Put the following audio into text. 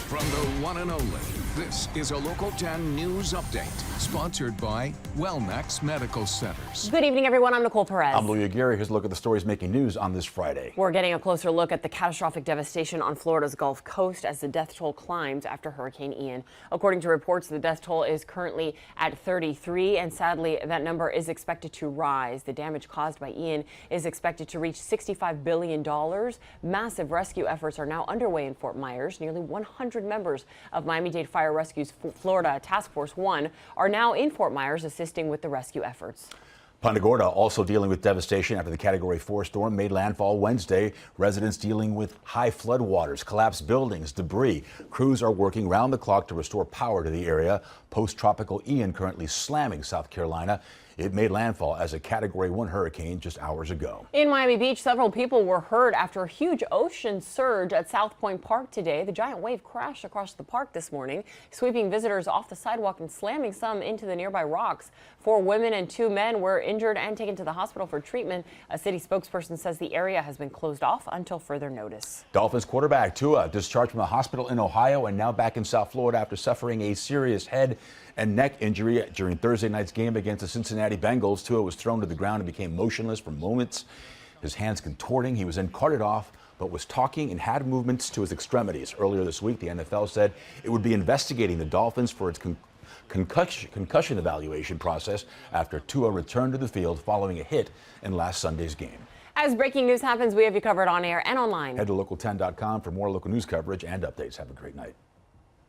From the one and only, this is a Local 10 News Update, sponsored by Wellmax Medical Centers. Good evening, everyone. I'm Nicole Perez. I'm Louis Aguirre. Here's a look at the stories making news on this Friday. We're getting a closer look at the catastrophic devastation on Florida's Gulf Coast as the death toll climbs after Hurricane Ian. According to reports, the death toll is currently at 33, and sadly, that number is expected to rise. The damage caused by Ian is expected to reach $65 billion. Massive rescue efforts are now underway in Fort Myers. Nearly 100 members of Miami-Dade Fire Rescue's Florida Task Force 1 are now in Fort Myers assisting with the rescue efforts. Punta Gorda also dealing with devastation after the Category 4 storm made landfall Wednesday. Residents dealing with high flood waters, collapsed buildings, debris. Crews are working round the clock to restore power to the area. Post-tropical Ian currently slamming South Carolina. It made landfall as a Category 1 hurricane just hours ago. In Miami Beach, several people were hurt after a huge ocean surge at South Point Park today. The giant wave crashed across the park this morning, sweeping visitors off the sidewalk and slamming some into the nearby rocks. 4 women and 2 men were injured and taken to the hospital for treatment. A city spokesperson says the area has been closed off until further notice. Dolphins quarterback Tua discharged from a hospital in Ohio and now back in South Florida after suffering a serious head and neck injury during Thursday night's game against the Cincinnati Bengals. Tua was thrown to the ground and became motionless for moments, his hands contorting. He was then carted off, but was talking and had movements to his extremities. Earlier this week, the NFL said it would be investigating the Dolphins for its concussion evaluation process after Tua returned to the field following a hit in last Sunday's game. As breaking news happens, we have you covered on air and online. Head to local10.com for more local news coverage and updates. Have a great night.